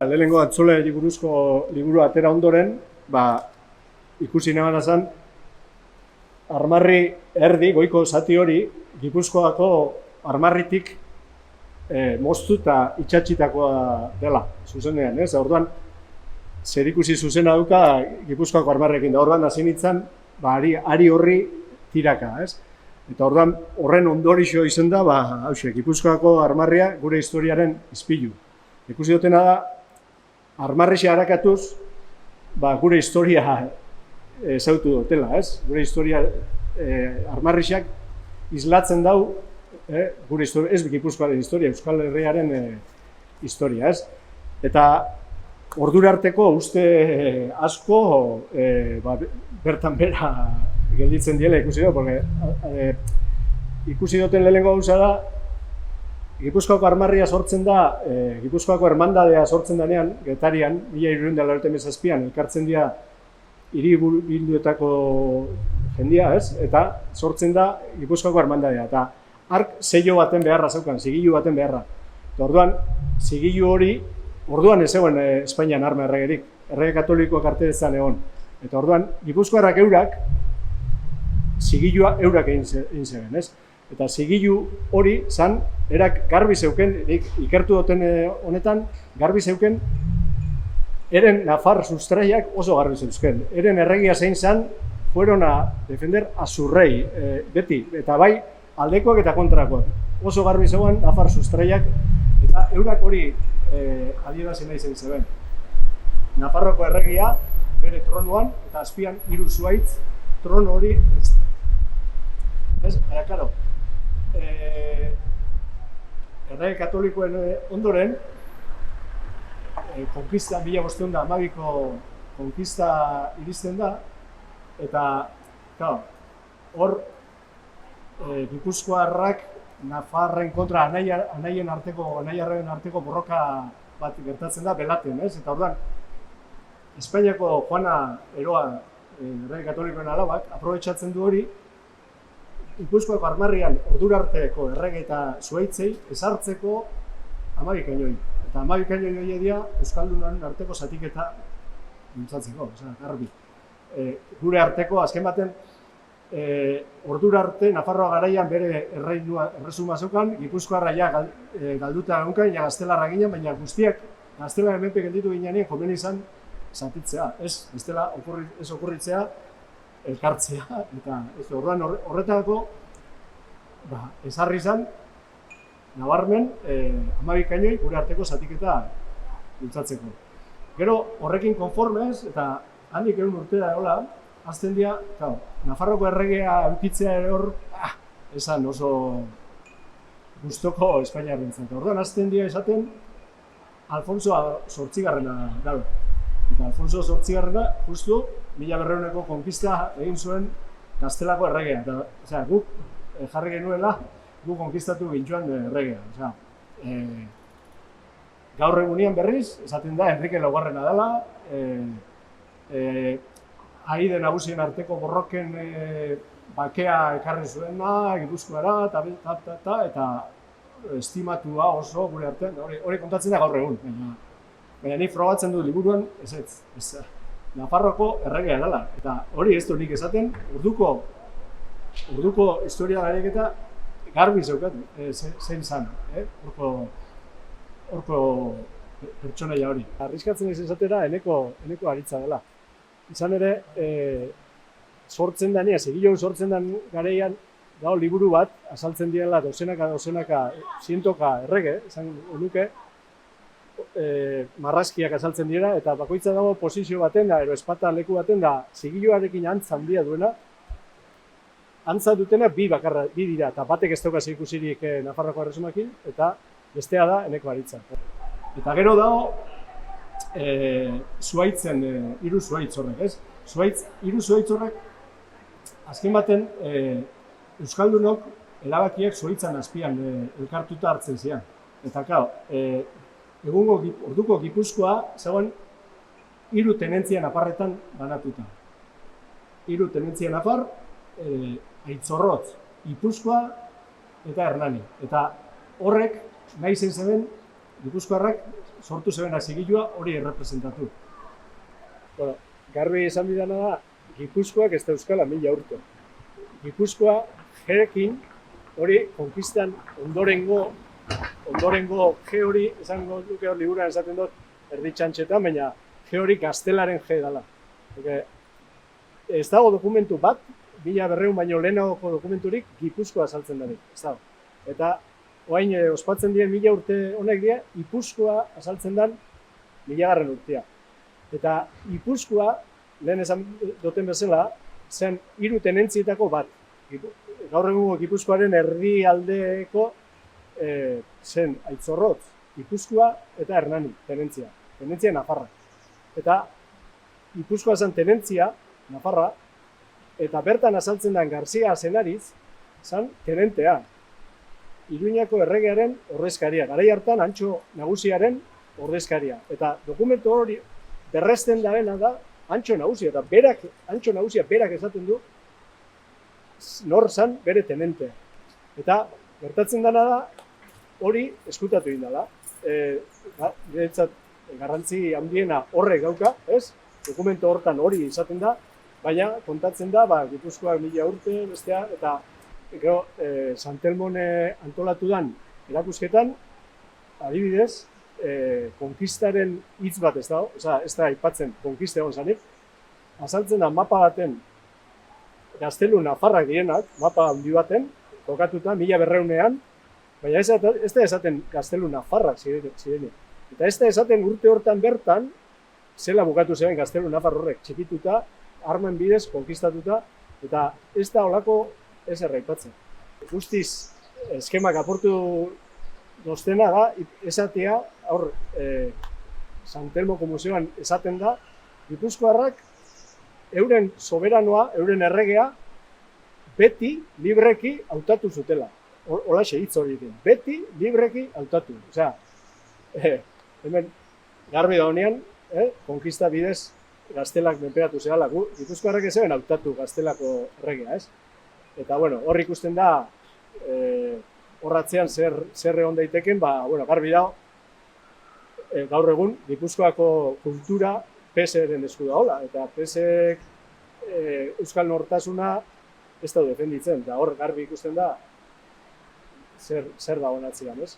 Lehenengo Antzoleri buruzko liburu atera ondoren, ikusi nebana zen, armarri erdi, goiko zati hori, Gipuzkoako armarritik moztu eta itxatxitakoa dela, zuzenean, ez? Orduan, zer ikusi zuzena duka Gipuzkoako armarrekin, da orduan hasi nintzen, ari horri tiraka, ez? Eta orduan, horren ondorixo izen da, Gipuzkoako armarria gure historiaren izpilu. Ikusi dutena da, armarrixa harakatuz, gure historia ezautu dutela, ez? Gure historia, armarrixak islatzen dau, gure historia, ez Gipuzkoaren historia, Euskal Herriaren historia, ez? Eta ordura arteko uste asko bertan bera gelditzen diela ikusi dut, porque ikusi duten lehenengo gauza da, Gipuzkoako armarria sortzen da, Gipuzkoako hermandadea sortzen denean, Getarian, 1397an, elkartzen dira hiribilduetako jendia, ez? Eta sortzen da Gipuzkoako hermandadea. Eta hark sello baten beharra zeukan, zigilu baten beharra. Eta orduan, zigilu hori, orduan ez egon Espainian arma erregerik, errege katolikoak arte ezan egon. Eta orduan, Gipuzkoarrak eurak, zigilua eurak egin zeben, ez? Eta zigilu hori zan, erak garbi zeuken, ikertu duten honetan, garbi zeuken, eren nafar sustraiak oso garbi zeuzken. Eren erregia zein zan, fueron a defender a su rei, beti, eta bai aldekoak eta kontrakoak. Oso garbi zegoen nafar sustraiak, eta eurak hori adierazi nahi zen zeben. Nafarroko erregia, bere tronuan, eta azpian 3 zuhaitz, trono hori ez. Baina, karo, errege katolikoen ondoren, konkista, 1512ko konkista iristen da, eta, hor, Gipuzkoarrak Nafarren kontra anaien arteko borroka bat gertatzen da, belaten, ez? Eta orduan, Espainiako Juana Eroa, errege katolikoen alabak, aprobetxatzen du hori, Gipuzkoako armarrian ordura arteko errege eta zuhaitzei ezartzeko 12 kainoi. Eta 12 kainoi hori dira Euskaldunen arteko zatiketa bultzatzeko, garbi. Gure arteko, azken baten, ordura arte, Nafarroa garaian bere erresuma zeukan, Gipuzkoarra galduta egunkan, gaztelarra ginen, baina guztiak gaztelarren menpe gelditu ginean komen izan zatitzea. Ez okurritzea, elkartzea, eta orduan horretarako ezarri izan, nabarmen, 12 kainoi gure arteko zatiketa bultzatzeko. Gero horrekin konformez, eta handik egun urtera egola, azten dira, Nafarroko erregea eukitzea ere hor, esan oso gustoko Espainiarrentzat. Orduan azten dira esaten, Alfonso VIII dago. Eta Alfonso VIII justu 1200ko konkista egin zuen Gaztelako erregea. Eta, guk jarri genuela, guk konkistatu gintxuan erregea. Gaur egunean berriz, esaten da, Enrique Laugarrena dela, aide nagusien arteko borroken bakea ekarri zuena, Gipuzkoara, eta estimatua oso gure artean, hori kontatzen da gaur egun. Baina nik frogatzen du liburuan, ez Nafarroko erregea dela. Eta hori ez du nik esaten, urduko historia gareketa garbi zeukat, zein zan, horko pertsonaia hori. Arriskatzen ez esatera, eneko aritza dela. Izan ere, sortzen denean, zigilu sortzen den gareian, dago liburu bat, azaltzen direla dozenaka, zientoka errege, izan nuke, marrazkiak azaltzen dira, eta bakoitza dago posizio baten da, ero espata leku baten da, zigiluarekin antza handia duena, antza dutena bi dira, eta batek ez dauka ikusirik Nafarroko erresumakin, eta bestea da eneko aritza. Eta gero dago, zuhaitzen, 3 zuhaitz horrek, ez? 3 zuhaitz horrek, azken baten, Euskaldunok erabakiak zuhaitzan azpian elkartuta hartzen zian. Eta, egungo orduko Gipuzkoa zegoen 3 tenentzia nafarretan banatuta. 3 tenentzia nafar, Aitzorrotz, Gipuzkoa eta Hernani. Eta horrek nahi zen zeben Gipuzkoarrak sortu zebena zigilua hori errepresentatu. Bueno, garbi esan bidana da, Gipuzkoak ez da euskala 1000 urte. Gipuzkoa jerekin hori konkistan ondorengo G hori, esango duke hor liburuan esaten dut, erditxantxetan, baina G hori gaztelaren G dela. Ez dago dokumentu bat, 1200 baino lehenagoko dokumenturik Gipuzkoa azaltzen denik, ez dago. Eta orain ospatzen diren 1000 urte honek dira, Gipuzkoa azaltzen den 1000. urtea. Eta Gipuzkoa, lehen esan duten bezala, zen 3 tenentzietako bat. Gaur egungo Gipuzkoaren erdialdeko zen Aitzorrotz, Gipuzkoa eta Hernani, tenentzia. Tenentzia Nafarra. Eta Gipuzkoa zen tenentzia, Nafarra, eta bertan azaltzen den Garzia Azenariz, zen tenentea. Iruñako erregearen ordezkaria. Garai hartan Antxo Nagusiaren ordezkaria. Eta dokumentu hori berresten dabena da Antxo Nagusia. Eta Antxo Nagusia berak esaten du nor zen bere tenentea. Eta gertatzen dena da hori eskutatu egin dela. Niretzat garrantzi handiena horrek dauka, ez? Dokumentu hortan hori izaten da, baina kontatzen da, Gipuzkoak 1000 urte, bestea, eta gero, San Telmon antolatu dan erakusketan, adibidez, konkistaren hitz bat ez dago, ez da aipatzen konkista egon zanik, azaltzen da mapa baten gaztelu nafarrak direnak, mapa handi baten, kokatuta 1200ean, baina ez da esaten gaztelu nafarrak ziren. Eta ez da esaten urte hortan bertan, zela bukatu zeben gaztelu nafar horrek txikituta, armen bidez, konkistatuta, eta ez da olako ez erraipatzen. Guztiz, eskemak aportu doztena da, esatea, hor, San Telmoko museoan esaten da, Gipuzkoarrak euren soberanoa, euren erregea, beti libreki hautatu zutela. Holaxe hitz hori egin, beti libreki hautatu. Osea, hemen garbi da honean, konkista bidez gaztelak menperatu zehala, Gipuzkoarrak ez eben hautatu gaztelako erregea, ez? Eta, bueno, hor ikusten da, horratzean zer egon daiteken, garbi da, gaur egun, Gipuzkoako kultura PSren esku da hola, eta PSek Euskal Nortasuna ez da defenditzen, eta hor garbi ikusten da zer da honatzean, ez?